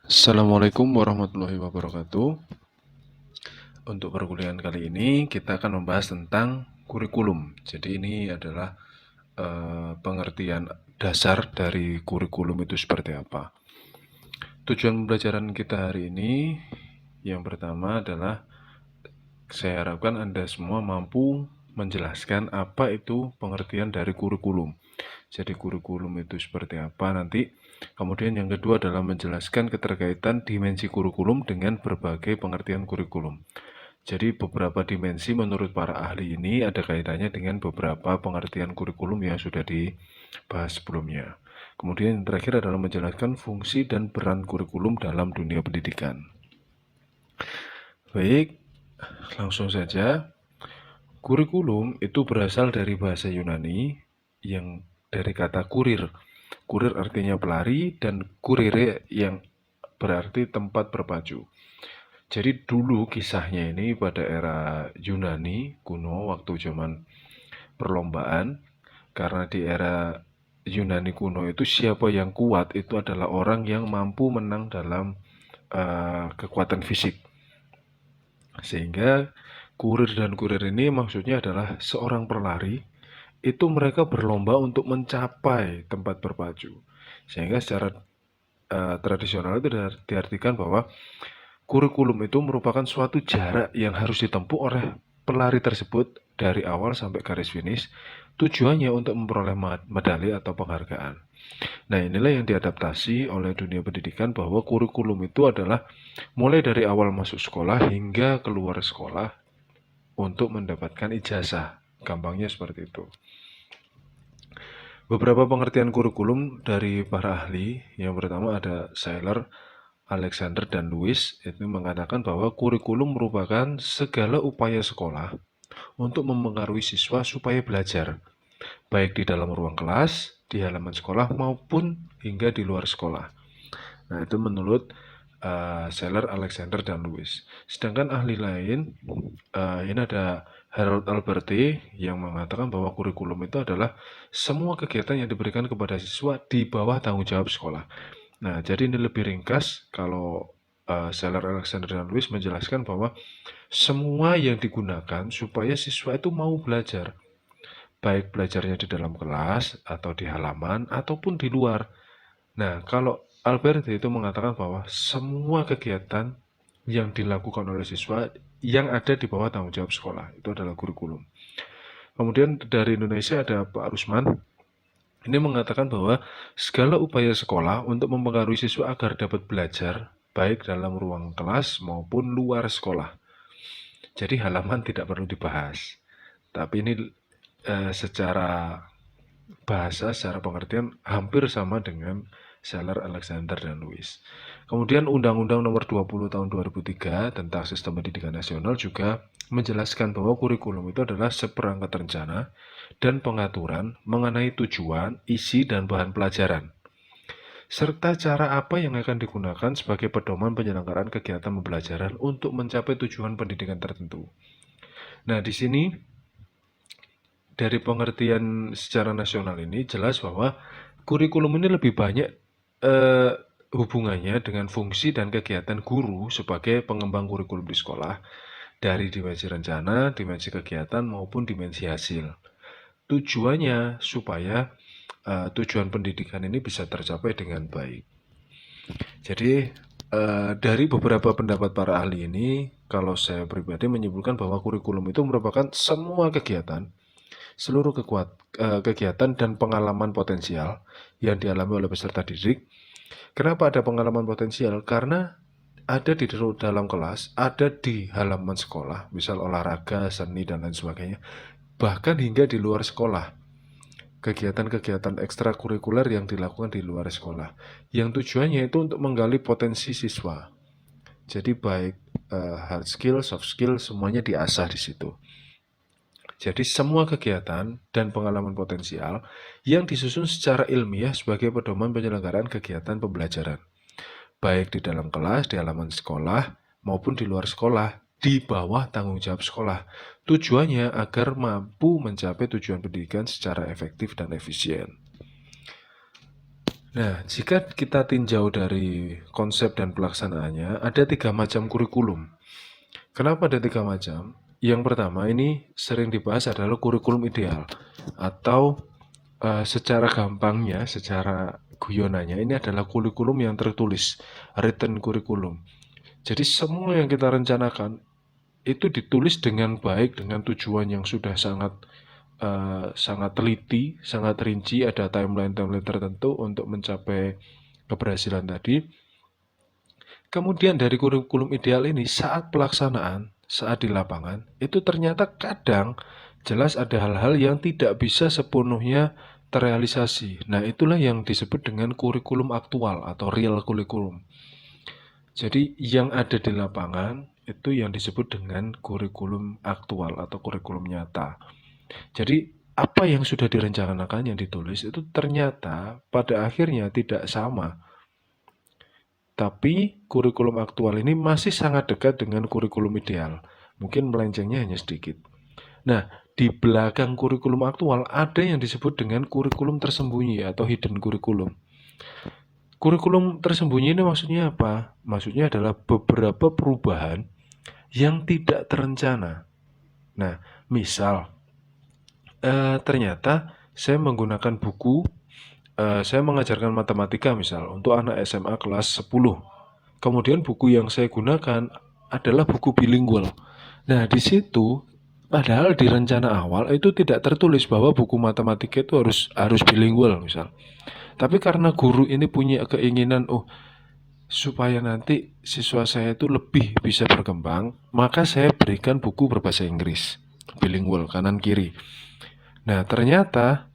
Assalamualaikum warahmatullahi wabarakatuh. Untuk perkuliahan kali ini kita akan membahas tentang kurikulum. Jadi ini adalah pengertian dasar dari kurikulum itu seperti apa. Tujuan pembelajaran kita hari ini yang pertama adalah saya harapkan Anda semua mampu menjelaskan apa itu pengertian dari kurikulum. Jadi kurikulum itu seperti apa nanti. Kemudian yang kedua adalah menjelaskan keterkaitan dimensi kurikulum dengan berbagai pengertian kurikulum. Jadi beberapa dimensi menurut para ahli ini ada kaitannya dengan beberapa pengertian kurikulum yang sudah dibahas sebelumnya. Kemudian yang terakhir adalah menjelaskan fungsi dan peran kurikulum dalam dunia pendidikan. Baik, langsung saja. Kurikulum itu berasal dari bahasa Yunani yang dari kata kurir. Kurir artinya pelari dan kurire yang berarti tempat berpacu. Jadi dulu kisahnya ini pada era Yunani kuno waktu zaman perlombaan, karena di era Yunani kuno itu siapa yang kuat itu adalah orang yang mampu menang dalam kekuatan fisik. Sehingga kurir dan kurir ini maksudnya adalah seorang pelari itu mereka berlomba untuk mencapai tempat berpacu. Sehingga secara tradisional itu diartikan bahwa kurikulum itu merupakan suatu jarak yang harus ditempuh oleh pelari tersebut dari awal sampai garis finish, tujuannya untuk memperoleh medali atau penghargaan. Nah, inilah yang diadaptasi oleh dunia pendidikan bahwa kurikulum itu adalah mulai dari awal masuk sekolah hingga keluar sekolah untuk mendapatkan ijazah. Gampangnya seperti itu. Beberapa pengertian kurikulum dari para ahli, yang pertama ada Seiler, Alexander, dan Lewis, itu mengatakan bahwa kurikulum merupakan segala upaya sekolah untuk mempengaruhi siswa supaya belajar, baik di dalam ruang kelas, di halaman sekolah, maupun hingga di luar sekolah. Nah, itu menurut Seiler, Alexander, dan Lewis. Sedangkan ahli lain, ini ada Harold Alberti yang mengatakan bahwa kurikulum itu adalah semua kegiatan yang diberikan kepada siswa di bawah tanggung jawab sekolah. Nah, jadi ini lebih ringkas kalau Seiler, Alexander, dan Lewis menjelaskan bahwa semua yang digunakan supaya siswa itu mau belajar, baik belajarnya di dalam kelas atau di halaman ataupun di luar. Nah, kalau Albert itu mengatakan bahwa semua kegiatan yang dilakukan oleh siswa yang ada di bawah tanggung jawab sekolah itu adalah kurikulum. Kemudian dari Indonesia ada Pak Rusman. Ini mengatakan bahwa segala upaya sekolah untuk mempengaruhi siswa agar dapat belajar baik dalam ruang kelas maupun luar sekolah. Jadi halaman tidak perlu dibahas. Tapi ini secara bahasa, secara pengertian hampir sama dengan Seiler, Alexander, dan Lewis. Kemudian Undang-Undang Nomor 20 Tahun 2003 tentang Sistem Pendidikan Nasional juga menjelaskan bahwa kurikulum itu adalah seperangkat rencana dan pengaturan mengenai tujuan, isi, dan bahan pelajaran, serta cara apa yang akan digunakan sebagai pedoman penyelenggaraan kegiatan pembelajaran untuk mencapai tujuan pendidikan tertentu. Nah, di sini dari pengertian secara nasional ini jelas bahwa kurikulum ini lebih banyak hubungannya dengan fungsi dan kegiatan guru sebagai pengembang kurikulum di sekolah dari dimensi rencana, dimensi kegiatan maupun dimensi hasil. Tujuannya supaya tujuan pendidikan ini bisa tercapai dengan baik. Jadi dari beberapa pendapat para ahli ini, kalau saya pribadi menyimpulkan bahwa kurikulum itu merupakan semua kegiatan, seluruh kegiatan dan pengalaman potensial yang dialami oleh peserta didik. Kenapa ada pengalaman potensial? Karena ada di dalam kelas, ada di halaman sekolah, misal olahraga, seni, dan lain sebagainya. Bahkan hingga di luar sekolah, kegiatan-kegiatan ekstrakurikuler yang dilakukan di luar sekolah, yang tujuannya itu untuk menggali potensi siswa. Jadi baik hard skill, soft skill, semuanya diasah di situ. Jadi semua kegiatan dan pengalaman potensial yang disusun secara ilmiah sebagai pedoman penyelenggaraan kegiatan pembelajaran, baik di dalam kelas, di halaman sekolah, maupun di luar sekolah, di bawah tanggung jawab sekolah. Tujuannya agar mampu mencapai tujuan pendidikan secara efektif dan efisien. Nah, jika kita tinjau dari konsep dan pelaksanaannya, ada 3 macam kurikulum. Kenapa ada 3 macam? Yang pertama ini sering dibahas adalah kurikulum ideal atau secara gampangnya, secara guyonannya ini adalah kurikulum yang tertulis, written kurikulum. Jadi semua yang kita rencanakan itu ditulis dengan baik, dengan tujuan yang sudah sangat teliti, sangat rinci, ada timeline-timeline tertentu untuk mencapai keberhasilan tadi. Kemudian dari kurikulum ideal ini saat pelaksanaan, saat di lapangan, itu ternyata kadang jelas ada hal-hal yang tidak bisa sepenuhnya terrealisasi. Nah, itulah yang disebut dengan kurikulum aktual atau real kurikulum. Jadi yang ada di lapangan itu yang disebut dengan kurikulum aktual atau kurikulum nyata. Jadi apa yang sudah direncanakan yang ditulis itu ternyata pada akhirnya tidak sama. Tapi kurikulum aktual ini masih sangat dekat dengan kurikulum ideal. Mungkin melencengnya hanya sedikit. Nah, di belakang kurikulum aktual ada yang disebut dengan kurikulum tersembunyi atau hidden kurikulum. Kurikulum tersembunyi ini maksudnya apa? Maksudnya adalah beberapa perubahan yang tidak terencana. Nah, misal ternyata saya menggunakan buku, saya mengajarkan matematika misal untuk anak SMA kelas 10. Kemudian buku yang saya gunakan adalah buku bilingual. Nah, di situ padahal di rencana awal itu tidak tertulis bahwa buku matematika itu harus bilingual misal. Tapi karena guru ini punya keinginan, supaya nanti siswa saya itu lebih bisa berkembang, maka saya berikan buku berbahasa Inggris, bilingual kanan kiri. Nah, ternyata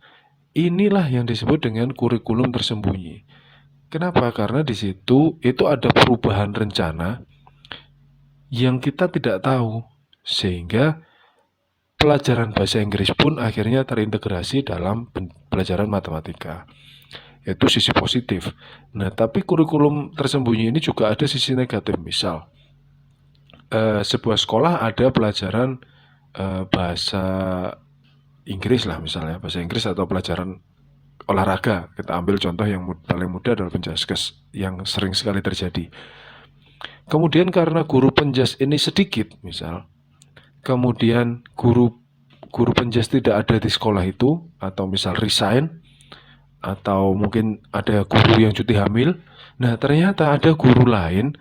inilah yang disebut dengan kurikulum tersembunyi. Kenapa? Karena di situ itu ada perubahan rencana yang kita tidak tahu, sehingga pelajaran bahasa Inggris pun akhirnya terintegrasi dalam pelajaran matematika. Itu sisi positif. Nah, tapi kurikulum tersembunyi ini juga ada sisi negatif. Misal, sebuah sekolah ada pelajaran bahasa Inggris lah misalnya, bahasa Inggris atau pelajaran olahraga. Kita ambil contoh yang paling mudah adalah penjaskes yang sering sekali terjadi. Kemudian karena guru penjas ini sedikit, misal, kemudian guru penjas tidak ada di sekolah itu, atau misal resign, atau mungkin ada guru yang cuti hamil. Nah, ternyata ada guru lain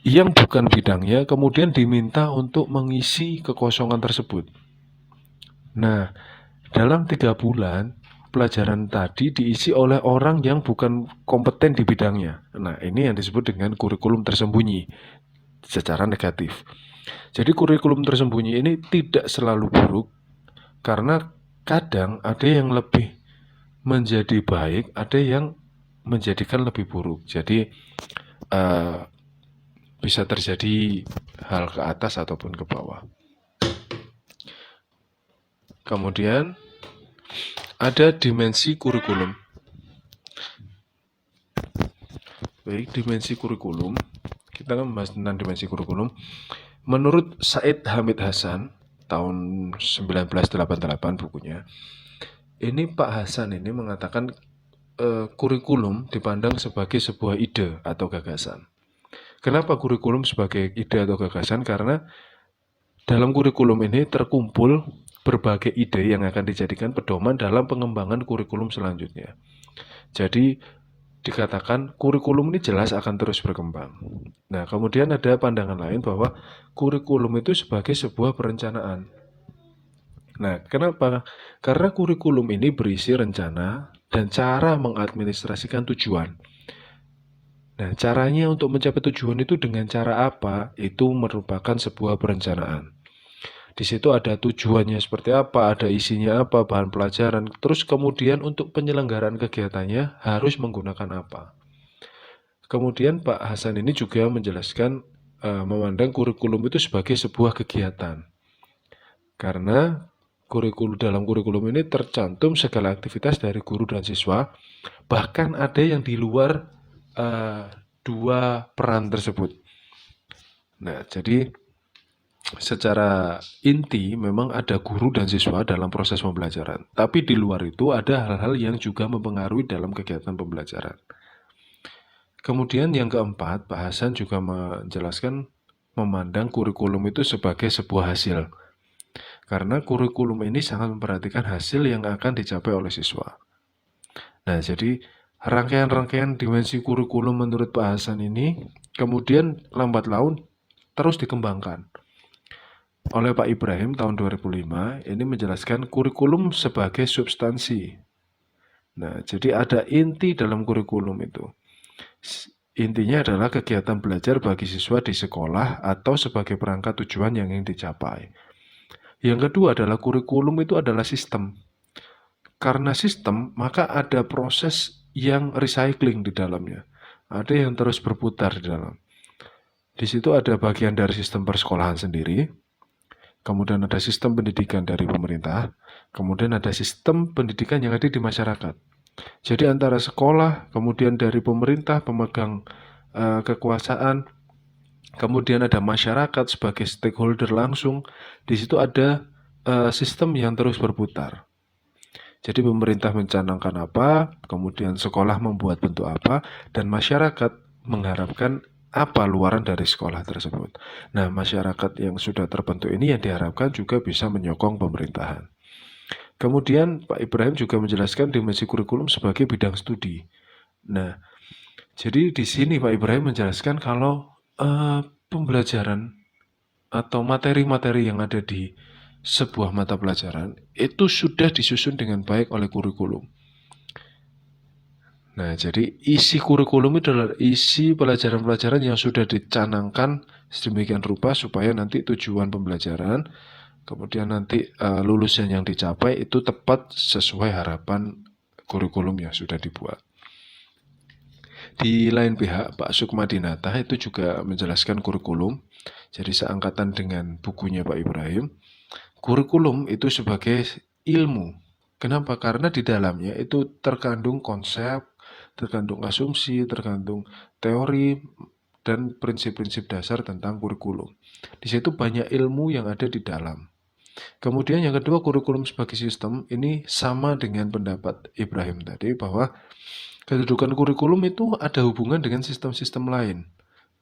yang bukan bidangnya kemudian diminta untuk mengisi kekosongan tersebut. Nah, dalam 3 bulan pelajaran tadi diisi oleh orang yang bukan kompeten di bidangnya. Nah, ini yang disebut dengan kurikulum tersembunyi secara negatif. Jadi kurikulum tersembunyi ini tidak selalu buruk karena kadang ada yang lebih menjadi baik, ada yang menjadikan lebih buruk. Jadi bisa terjadi hal ke atas ataupun ke bawah. Kemudian ada dimensi kurikulum. Baik, dimensi kurikulum. Kita kan membahas tentang dimensi kurikulum. Menurut Said Hamid Hasan, tahun 1988 bukunya, ini Pak Hasan ini mengatakan kurikulum dipandang sebagai sebuah ide atau gagasan. Kenapa kurikulum sebagai ide atau gagasan? Karena dalam kurikulum ini terkumpul berbagai ide yang akan dijadikan pedoman dalam pengembangan kurikulum selanjutnya. Jadi dikatakan kurikulum ini jelas akan terus berkembang. Nah, kemudian ada pandangan lain bahwa kurikulum itu sebagai sebuah perencanaan. Nah, kenapa? Karena kurikulum ini berisi rencana dan cara mengadministrasikan tujuan. Nah, caranya untuk mencapai tujuan itu dengan cara apa? Itu merupakan sebuah perencanaan. Di situ ada tujuannya seperti apa, ada isinya apa, bahan pelajaran. Terus kemudian untuk penyelenggaraan kegiatannya harus menggunakan apa. Kemudian Pak Hasan ini juga menjelaskan memandang kurikulum itu sebagai sebuah kegiatan. Karena dalam kurikulum ini tercantum segala aktivitas dari guru dan siswa, bahkan ada yang di luar 2 peran tersebut. Nah, jadi secara inti memang ada guru dan siswa dalam proses pembelajaran. Tapi di luar itu ada hal-hal yang juga mempengaruhi dalam kegiatan pembelajaran. Kemudian yang keempat, Pak Hasan juga menjelaskan memandang kurikulum itu sebagai sebuah hasil. Karena kurikulum ini sangat memperhatikan hasil yang akan dicapai oleh siswa. Nah, jadi rangkaian-rangkaian dimensi kurikulum menurut Pak Hasan ini kemudian lambat laun terus dikembangkan oleh Pak Ibrahim tahun 2005. Ini menjelaskan kurikulum sebagai substansi. Nah, jadi ada inti dalam kurikulum itu. Intinya adalah kegiatan belajar bagi siswa di sekolah atau sebagai perangkat tujuan yang ingin dicapai. Yang kedua adalah kurikulum itu adalah sistem. Karena sistem, maka ada proses yang recycling di dalamnya. Ada yang terus berputar di dalam. Di situ ada bagian dari sistem persekolahan sendiri, kemudian ada sistem pendidikan dari pemerintah, kemudian ada sistem pendidikan yang ada di masyarakat. Jadi antara sekolah, kemudian dari pemerintah, pemegang kekuasaan, kemudian ada masyarakat sebagai stakeholder langsung. Di situ ada sistem yang terus berputar. Jadi pemerintah mencanangkan apa, kemudian sekolah membuat bentuk apa, dan masyarakat mengharapkan apa luaran dari sekolah tersebut. Nah, masyarakat yang sudah terbentuk ini yang diharapkan juga bisa menyokong pemerintahan. Kemudian Pak Ibrahim juga menjelaskan dimensi kurikulum sebagai bidang studi. Nah, jadi di sini Pak Ibrahim menjelaskan kalau pembelajaran atau materi-materi yang ada di sebuah mata pelajaran itu sudah disusun dengan baik oleh kurikulum. Nah, jadi isi kurikulum itu adalah isi pelajaran-pelajaran yang sudah dicanangkan sedemikian rupa supaya nanti tujuan pembelajaran, kemudian nanti lulusan yang dicapai itu tepat sesuai harapan kurikulum yang sudah dibuat. Di lain pihak, Pak Sukmadinata itu juga menjelaskan kurikulum. Jadi seangkatan dengan bukunya Pak Ibrahim. Kurikulum itu sebagai ilmu. Kenapa? Karena di dalamnya itu terkandung konsep, terkandung asumsi, terkandung teori, dan prinsip-prinsip dasar tentang kurikulum. Di situ banyak ilmu yang ada di dalam. Kemudian yang kedua, kurikulum sebagai sistem ini sama dengan pendapat Ibrahim tadi bahwa kedudukan kurikulum itu ada hubungan dengan sistem-sistem lain,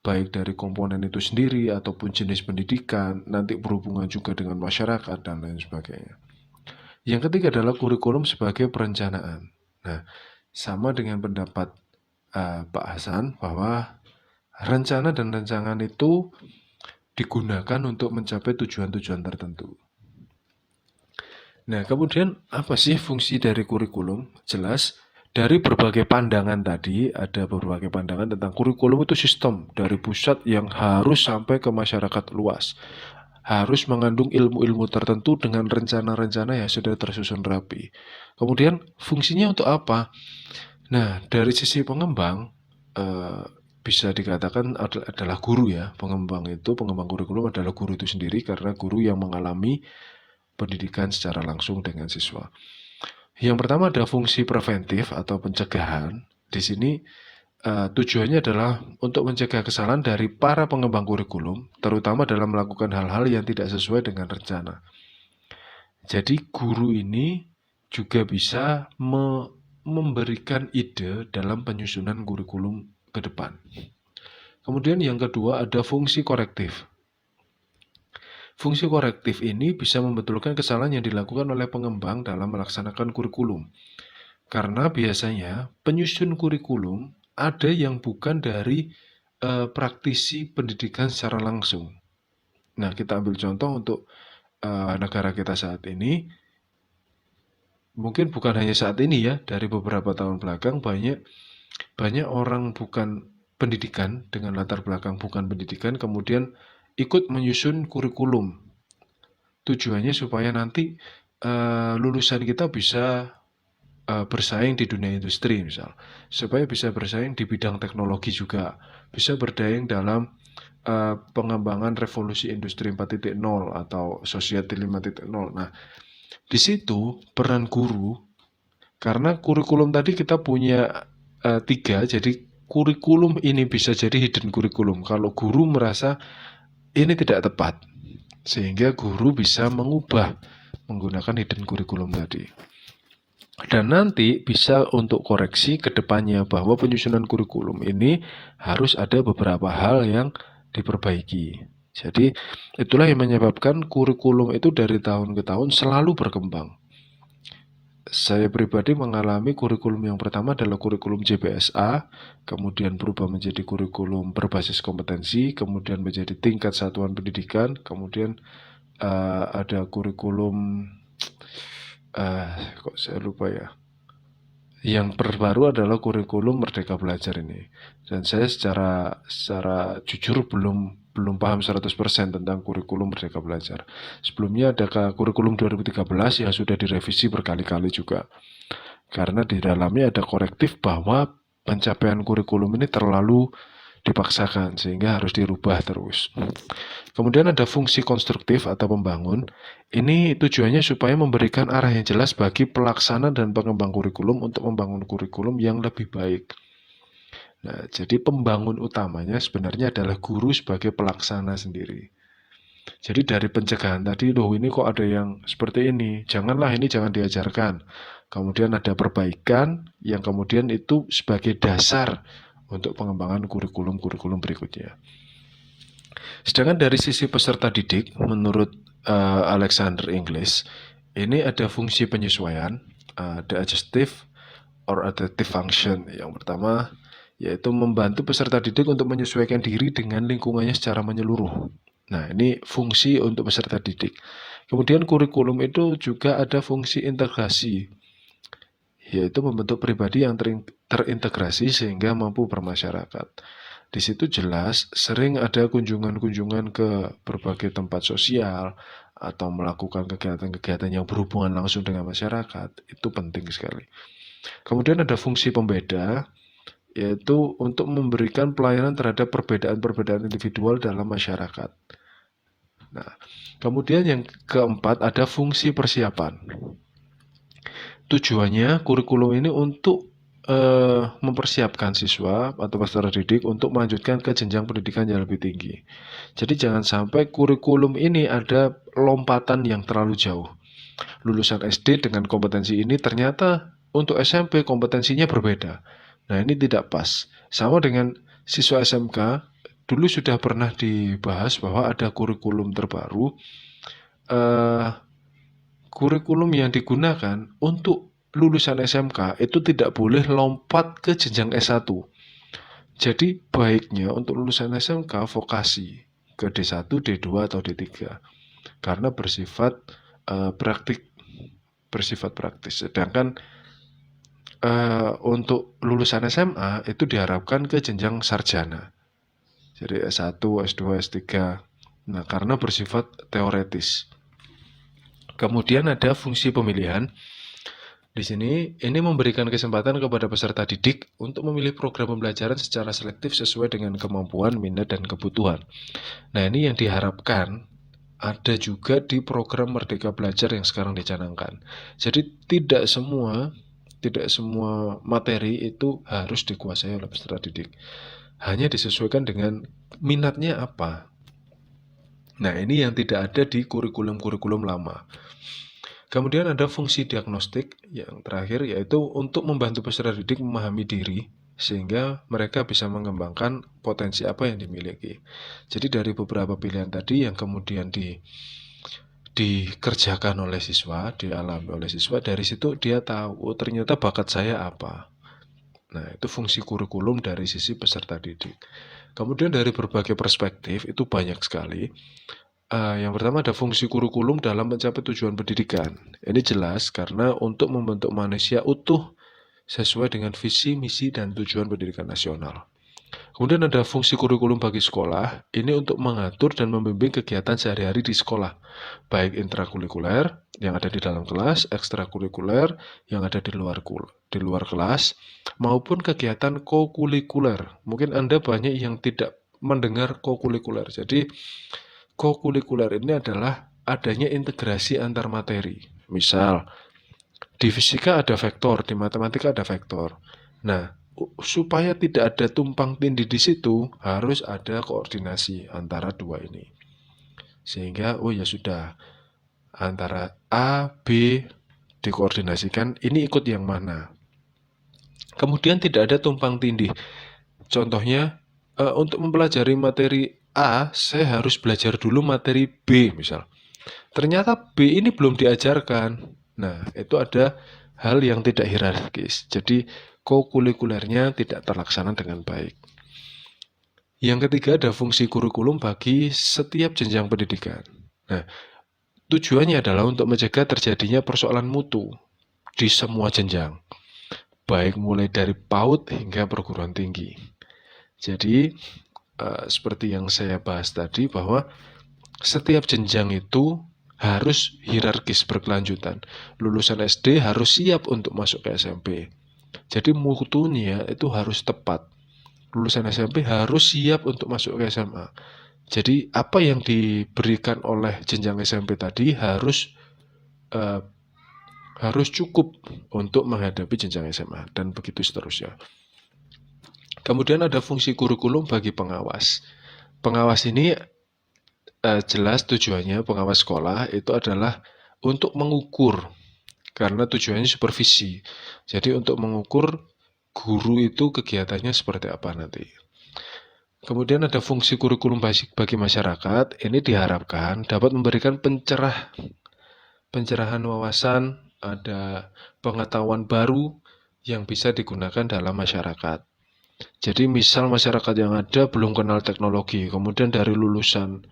baik dari komponen itu sendiri ataupun jenis pendidikan, nanti berhubungan juga dengan masyarakat dan lain sebagainya. Yang ketiga adalah kurikulum sebagai perencanaan. Nah, sama dengan pendapat Pak Hasan bahwa rencana dan rancangan itu digunakan untuk mencapai tujuan-tujuan tertentu. Nah, kemudian apa sih fungsi dari kurikulum? Jelas, dari berbagai pandangan tadi, ada berbagai pandangan tentang kurikulum itu sistem dari pusat yang harus sampai ke masyarakat luas. Harus mengandung ilmu-ilmu tertentu dengan rencana-rencana yang sudah tersusun rapi. Kemudian fungsinya untuk apa? Nah, dari sisi pengembang, bisa dikatakan adalah guru ya. Pengembang kurikulum adalah guru itu sendiri karena guru yang mengalami pendidikan secara langsung dengan siswa. Yang pertama ada fungsi preventif atau pencegahan. Di sini tujuannya adalah untuk mencegah kesalahan dari para pengembang kurikulum, terutama dalam melakukan hal-hal yang tidak sesuai dengan rencana. Jadi guru ini juga bisa memberikan ide dalam penyusunan kurikulum ke depan. Kemudian yang kedua ada fungsi korektif. Fungsi korektif ini bisa membetulkan kesalahan yang dilakukan oleh pengembang dalam melaksanakan kurikulum. Karena biasanya penyusun kurikulum ada yang bukan dari praktisi pendidikan secara langsung. Nah, kita ambil contoh untuk negara kita saat ini. Mungkin bukan hanya saat ini ya, dari beberapa tahun belakang banyak orang bukan pendidikan dengan latar belakang bukan pendidikan kemudian ikut menyusun kurikulum. Tujuannya supaya nanti lulusan kita bisa bersaing di dunia industri misal, supaya bisa bersaing di bidang teknologi juga, bisa bersaing dalam pengembangan revolusi industri 4.0 atau society 5.0. Nah, di situ peran guru, karena kurikulum tadi kita punya 3, jadi kurikulum ini bisa jadi hidden kurikulum kalau guru merasa ini tidak tepat. sehingga guru bisa mengubah menggunakan hidden curriculum tadi. Dan nanti bisa untuk koreksi ke depannya bahwa penyusunan kurikulum ini harus ada beberapa hal yang diperbaiki. Jadi itulah yang menyebabkan kurikulum itu dari tahun ke tahun selalu berkembang. Saya pribadi mengalami kurikulum yang pertama adalah kurikulum JBSA, kemudian berubah menjadi kurikulum berbasis kompetensi, kemudian menjadi tingkat satuan pendidikan, kemudian ada kurikulum kok saya lupa ya. Yang terbaru adalah kurikulum Merdeka Belajar ini. Dan saya secara jujur belum paham 100% tentang kurikulum Merdeka Belajar. Sebelumnya ada kurikulum 2013 yang sudah direvisi berkali-kali juga. Karena di dalamnya ada korektif bahwa pencapaian kurikulum ini terlalu dipaksakan sehingga harus dirubah terus. Kemudian ada fungsi konstruktif atau pembangun. Ini tujuannya supaya memberikan arah yang jelas bagi pelaksana dan pengembang kurikulum untuk membangun kurikulum yang lebih baik. Nah, jadi pembangun utamanya sebenarnya adalah guru sebagai pelaksana sendiri. Jadi dari pencegahan tadi, loh ini kok ada yang seperti ini, janganlah ini jangan diajarkan. Kemudian ada perbaikan yang kemudian itu sebagai dasar untuk pengembangan kurikulum-kurikulum berikutnya. Sedangkan dari sisi peserta didik, menurut Alexander Inglis, ini ada fungsi penyesuaian, the adjustive or adaptive function. Yang pertama, yaitu membantu peserta didik untuk menyesuaikan diri dengan lingkungannya secara menyeluruh. Nah, ini fungsi untuk peserta didik. Kemudian kurikulum itu juga ada fungsi integrasi, yaitu membentuk pribadi yang terintegrasi sehingga mampu bermasyarakat. Di situ jelas sering ada kunjungan-kunjungan ke berbagai tempat sosial atau melakukan kegiatan-kegiatan yang berhubungan langsung dengan masyarakat. Itu penting sekali. Kemudian ada fungsi pembeda, yaitu untuk memberikan pelayanan terhadap perbedaan-perbedaan individual dalam masyarakat. Nah, kemudian yang keempat ada fungsi persiapan. Tujuannya kurikulum ini untuk mempersiapkan siswa atau peserta didik untuk melanjutkan ke jenjang pendidikan yang lebih tinggi. Jadi jangan sampai kurikulum ini ada lompatan yang terlalu jauh. Lulusan SD dengan kompetensi ini ternyata untuk SMP kompetensinya berbeda. Nah, ini tidak pas. Sama dengan siswa SMK, dulu sudah pernah dibahas bahwa ada kurikulum terbaru. Kurikulum yang digunakan untuk lulusan SMK itu tidak boleh lompat ke jenjang S1. Jadi baiknya untuk lulusan SMK vokasi ke D1, D2 atau D3 karena bersifat praktis. Sedangkan untuk lulusan SMA itu diharapkan ke jenjang sarjana. Jadi S1, S2, S3. Nah, karena bersifat teoretis. Kemudian ada fungsi pemilihan. Di sini, ini memberikan kesempatan kepada peserta didik untuk memilih program pembelajaran secara selektif sesuai dengan kemampuan, minat, dan kebutuhan. Nah, ini yang diharapkan ada juga di program Merdeka Belajar yang sekarang dicanangkan. Jadi tidak semua materi itu harus dikuasai oleh peserta didik. Hanya disesuaikan dengan minatnya apa. Nah, ini yang tidak ada di kurikulum-kurikulum lama. Kemudian ada fungsi diagnostik yang terakhir, yaitu untuk membantu peserta didik memahami diri sehingga mereka bisa mengembangkan potensi apa yang dimiliki. Jadi dari beberapa pilihan tadi yang kemudian dikerjakan oleh siswa, dialami oleh siswa, dari situ dia tahu, oh, ternyata bakat saya apa. Nah, itu fungsi kurikulum dari sisi peserta didik. Kemudian dari berbagai perspektif, itu banyak sekali. Yang pertama ada fungsi kurikulum dalam mencapai tujuan pendidikan. Ini jelas karena untuk membentuk manusia utuh sesuai dengan visi, misi, dan tujuan pendidikan nasional. Kemudian ada fungsi kurikulum bagi sekolah. Ini untuk mengatur dan membimbing kegiatan sehari-hari di sekolah, baik intrakurikuler yang ada di dalam kelas, ekstrakurikuler yang ada di luar kelas, maupun kegiatan kokurikuler. Mungkin Anda banyak yang tidak mendengar kokurikuler. Jadi kokurikuler ini adalah adanya integrasi antar materi. Misal, di fisika ada vektor, di matematika ada vektor. Nah, supaya tidak ada tumpang tindih di situ, harus ada koordinasi antara dua ini. Sehingga oh ya sudah, antara A, B dikoordinasikan, ini ikut yang mana. Kemudian tidak ada tumpang tindih. Contohnya, untuk mempelajari materi A, saya harus belajar dulu materi B misal. Ternyata B ini belum diajarkan. Nah, itu ada hal yang tidak hierarkis. Jadi, kokurikulernya tidak terlaksana dengan baik. Yang ketiga, ada fungsi kurikulum bagi setiap jenjang pendidikan. Nah, tujuannya adalah untuk mencegah terjadinya persoalan mutu di semua jenjang, baik mulai dari PAUD hingga perguruan tinggi. Jadi, seperti yang saya bahas tadi, bahwa setiap jenjang itu harus hierarkis berkelanjutan. Lulusan SD harus siap untuk masuk ke SMP. Jadi mutunya itu harus tepat. Lulusan SMP harus siap untuk masuk ke SMA. Jadi apa yang diberikan oleh jenjang SMP tadi harus cukup untuk menghadapi jenjang SMA, dan begitu seterusnya. Kemudian ada fungsi kurikulum bagi pengawas. Pengawas ini jelas tujuannya, pengawas sekolah itu adalah untuk mengukur, karena tujuannya supervisi. Jadi untuk mengukur guru itu kegiatannya seperti apa nanti. Kemudian ada fungsi kurikulum bagi masyarakat. Ini diharapkan dapat memberikan pencerahan wawasan, ada pengetahuan baru yang bisa digunakan dalam masyarakat. Jadi misal masyarakat yang ada belum kenal teknologi, kemudian dari lulusan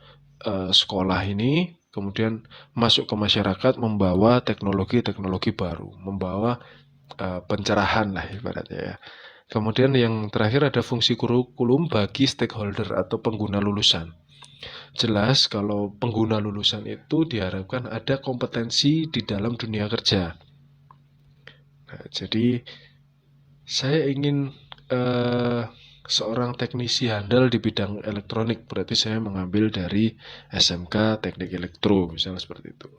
sekolah ini kemudian masuk ke masyarakat membawa teknologi-teknologi baru, membawa pencerahan lah ibaratnya ya. Kemudian yang terakhir ada fungsi kurikulum bagi stakeholder atau pengguna lulusan. Jelas kalau pengguna lulusan itu diharapkan ada kompetensi di dalam dunia kerja. Nah, jadi saya ingin seorang teknisi handal di bidang elektronik, berarti saya mengambil dari SMK Teknik Elektro, misalnya seperti itu.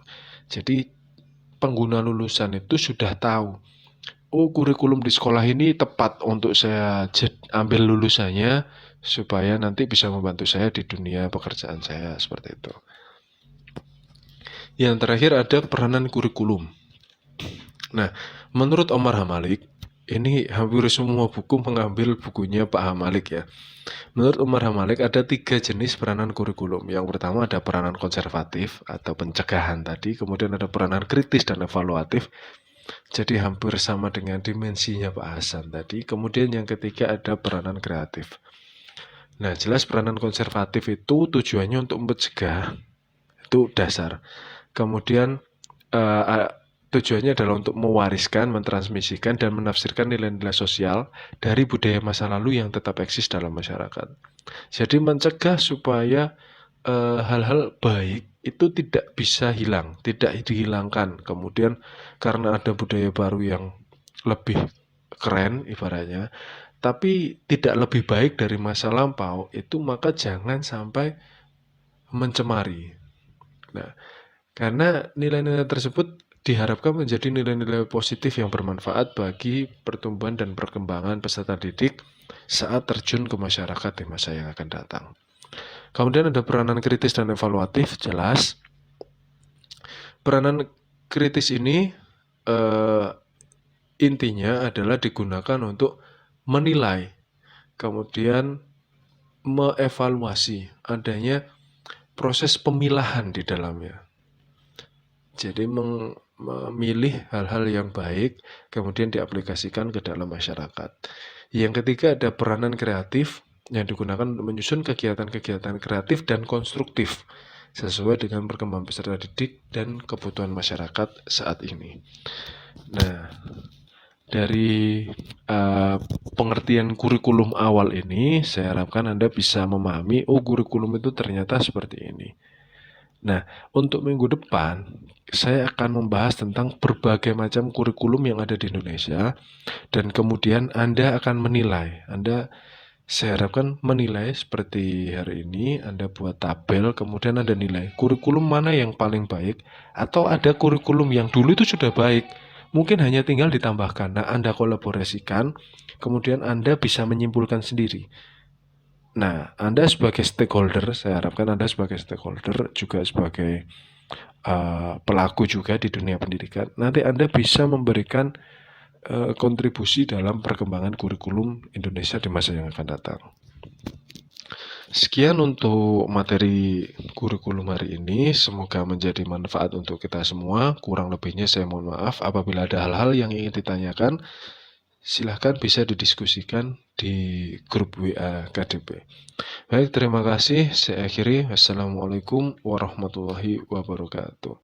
Jadi pengguna lulusan itu sudah tahu, oh kurikulum di sekolah ini tepat untuk saya ambil lulusannya, supaya nanti bisa membantu saya di dunia pekerjaan saya, seperti itu. Yang terakhir ada peranan kurikulum. Nah, menurut Omar Hamalik, ini hampir semua buku mengambil bukunya Pak Hamalik ya. Menurut Omar Hamalik ada 3 jenis peranan kurikulum. Yang pertama ada peranan konservatif atau pencegahan tadi, kemudian ada peranan kritis dan evaluatif. Jadi hampir sama dengan dimensinya Pak Hasan tadi. Kemudian yang ketiga ada peranan kreatif. Nah, jelas peranan konservatif itu tujuannya untuk mencegah, itu dasar. Kemudian tujuannya adalah untuk mewariskan, mentransmisikan, dan menafsirkan nilai-nilai sosial dari budaya masa lalu yang tetap eksis dalam masyarakat. Jadi mencegah supaya hal-hal baik itu tidak bisa hilang, tidak dihilangkan. Kemudian karena ada budaya baru yang lebih keren ibaratnya, tapi tidak lebih baik dari masa lampau, itu maka jangan sampai mencemari. Nah, karena nilai-nilai tersebut diharapkan menjadi nilai-nilai positif yang bermanfaat bagi pertumbuhan dan perkembangan peserta didik saat terjun ke masyarakat di masa yang akan datang. Kemudian ada peranan kritis dan evaluatif, jelas. Peranan kritis ini intinya adalah digunakan untuk menilai, kemudian mengevaluasi adanya proses pemilahan di dalamnya. Jadi memilih hal-hal yang baik, kemudian diaplikasikan ke dalam masyarakat. Yang ketiga ada peranan kreatif yang digunakan untuk menyusun kegiatan-kegiatan kreatif dan konstruktif sesuai dengan perkembangan peserta didik dan kebutuhan masyarakat saat ini. Nah, dari pengertian kurikulum awal ini, saya harapkan Anda bisa memahami, oh kurikulum itu ternyata seperti ini. Nah, untuk minggu depan, saya akan membahas tentang berbagai macam kurikulum yang ada di Indonesia, dan kemudian Anda akan menilai. Saya harapkan menilai seperti hari ini, Anda buat tabel, kemudian Anda nilai kurikulum mana yang paling baik, atau ada kurikulum yang dulu itu sudah baik, mungkin hanya tinggal ditambahkan. Nah, Anda kolaborasikan, kemudian Anda bisa menyimpulkan sendiri. Nah, Anda sebagai stakeholder, saya harapkan Anda sebagai stakeholder juga sebagai pelaku juga di dunia pendidikan, nanti Anda bisa memberikan kontribusi dalam perkembangan kurikulum Indonesia di masa yang akan datang. Sekian untuk materi kurikulum hari ini. Semoga menjadi manfaat untuk kita semua. Kurang lebihnya saya mohon maaf. Apabila ada hal-hal yang ingin ditanyakan, silahkan bisa didiskusikan di grup WA KDP. Baik, terima kasih. Saya akhiri. Wassalamualaikum warahmatullahi wabarakatuh.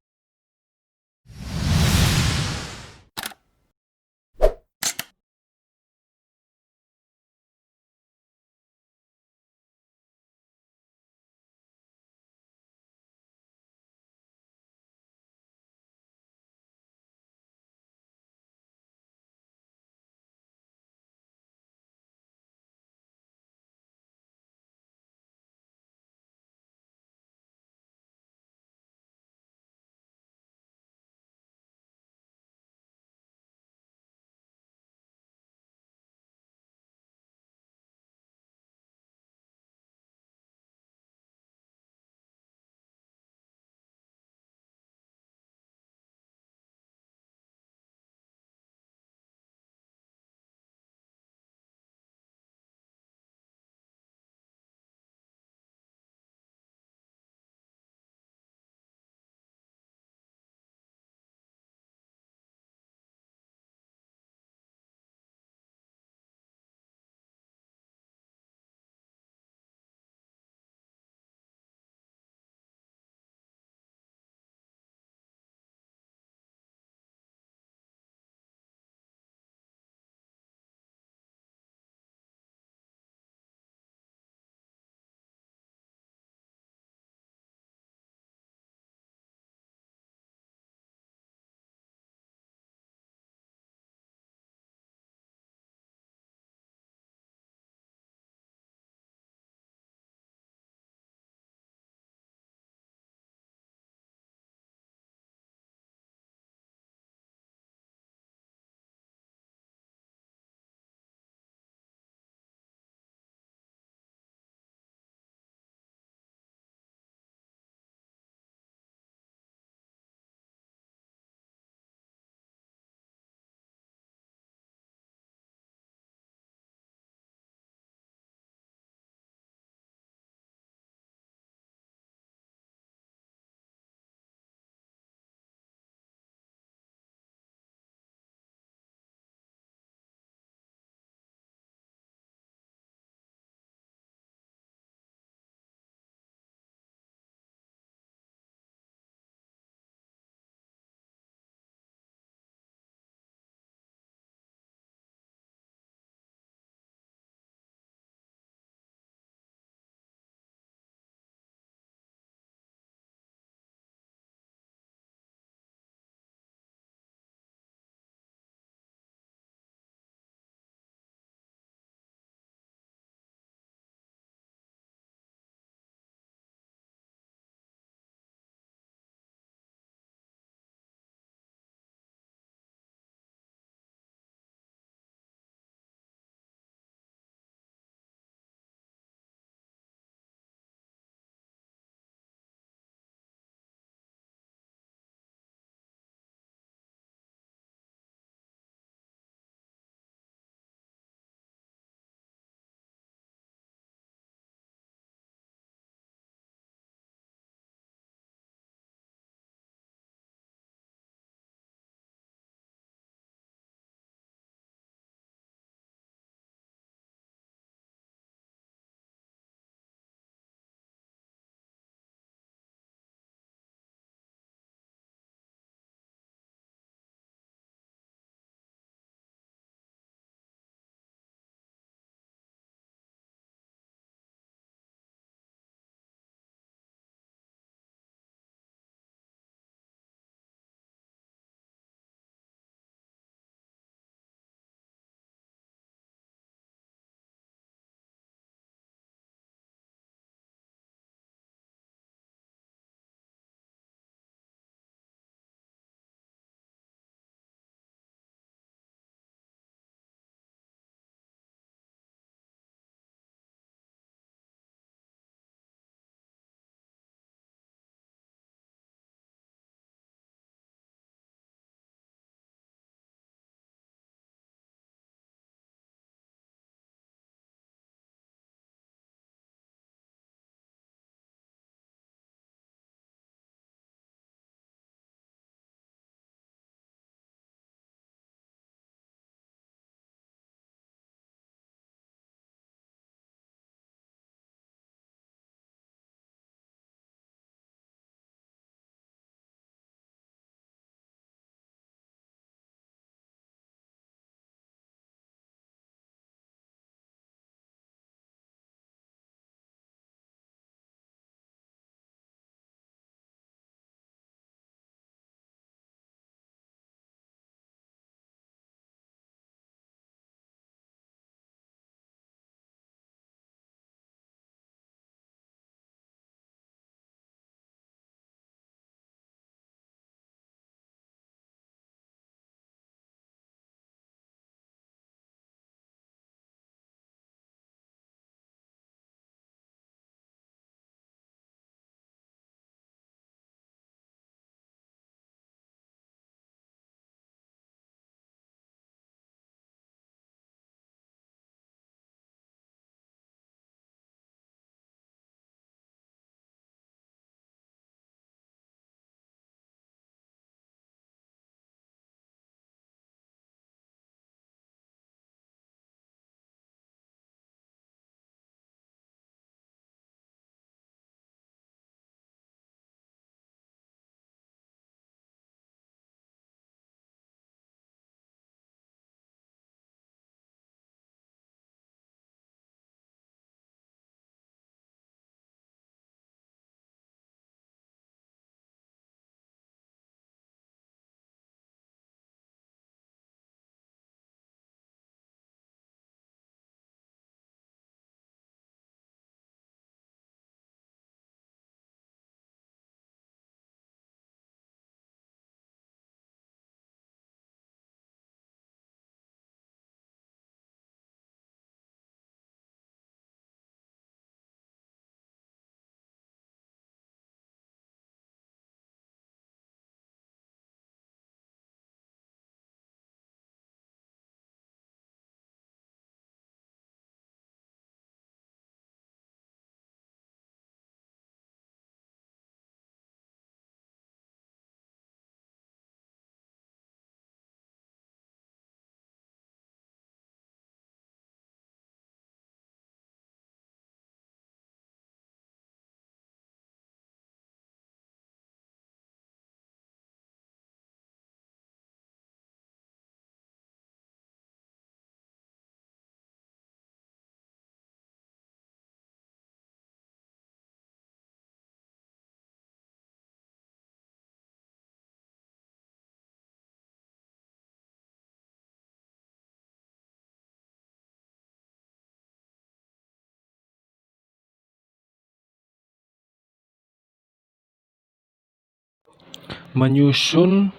menyusun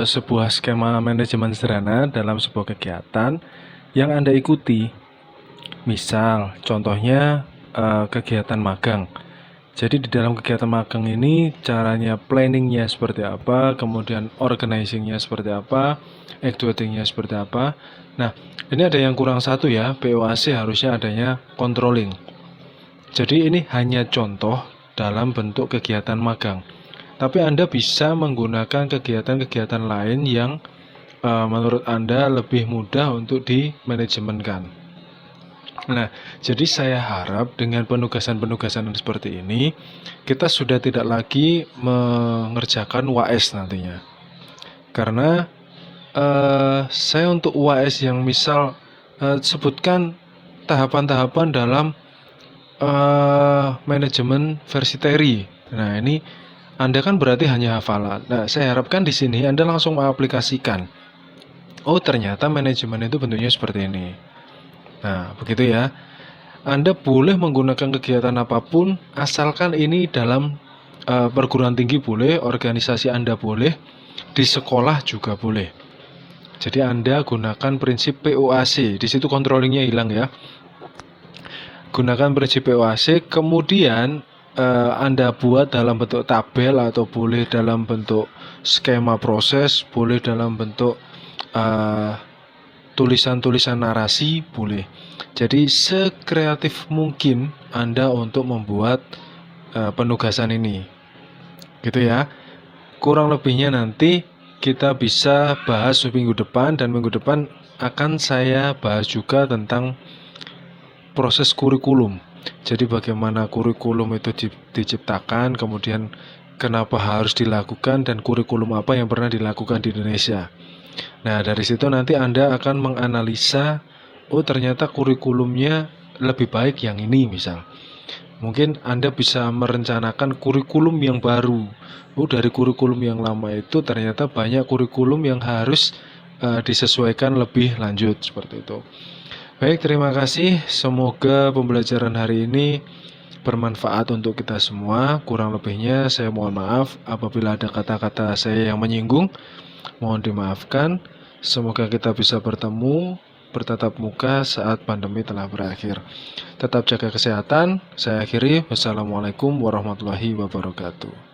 sebuah skema manajemen sederhana dalam sebuah kegiatan yang Anda ikuti. Misal, contohnya kegiatan magang. Jadi di dalam kegiatan magang ini caranya planningnya seperti apa, kemudian organizingnya seperti apa, executingnya seperti apa. Nah, ini ada yang kurang satu ya, POAC harusnya adanya controlling. Jadi ini hanya contoh dalam bentuk kegiatan magang. Tapi Anda bisa menggunakan kegiatan-kegiatan lain yang menurut Anda lebih mudah untuk dimanajemenkan. Nah, jadi saya harap dengan penugasan-penugasan seperti ini, kita sudah tidak lagi mengerjakan UAS nantinya. Karena saya untuk UAS yang misal sebutkan tahapan-tahapan dalam manajemen versi TERI. Nah, ini Anda kan berarti hanya hafalan. Nah, saya harapkan di sini Anda langsung mengaplikasikan. Oh, ternyata manajemen itu bentuknya seperti ini. Nah, begitu ya. Anda boleh menggunakan kegiatan apapun, asalkan ini dalam perguruan tinggi boleh, organisasi Anda boleh, di sekolah juga boleh. Jadi Anda gunakan prinsip POAC, di situ controllingnya hilang ya. Gunakan prinsip POAC, kemudian Anda buat dalam bentuk tabel atau boleh dalam bentuk skema proses, boleh dalam bentuk tulisan-tulisan narasi, boleh. Jadi sekreatif mungkin Anda untuk membuat penugasan ini. Gitu ya. Kurang lebihnya nanti kita bisa bahas minggu depan, dan minggu depan akan saya bahas juga tentang proses kurikulum. Jadi bagaimana kurikulum itu diciptakan, kemudian kenapa harus dilakukan, dan kurikulum apa yang pernah dilakukan di Indonesia. Nah, dari situ nanti Anda akan menganalisa, oh ternyata kurikulumnya lebih baik yang ini misal. Mungkin Anda bisa merencanakan kurikulum yang baru. Oh, dari kurikulum yang lama itu ternyata banyak kurikulum yang harus disesuaikan lebih lanjut, seperti itu. Baik, terima kasih. Semoga pembelajaran hari ini bermanfaat untuk kita semua. Kurang lebihnya saya mohon maaf apabila ada kata-kata saya yang menyinggung. Mohon dimaafkan. Semoga kita bisa bertemu, bertatap muka saat pandemi telah berakhir. Tetap jaga kesehatan. Saya akhiri. Wassalamualaikum warahmatullahi wabarakatuh.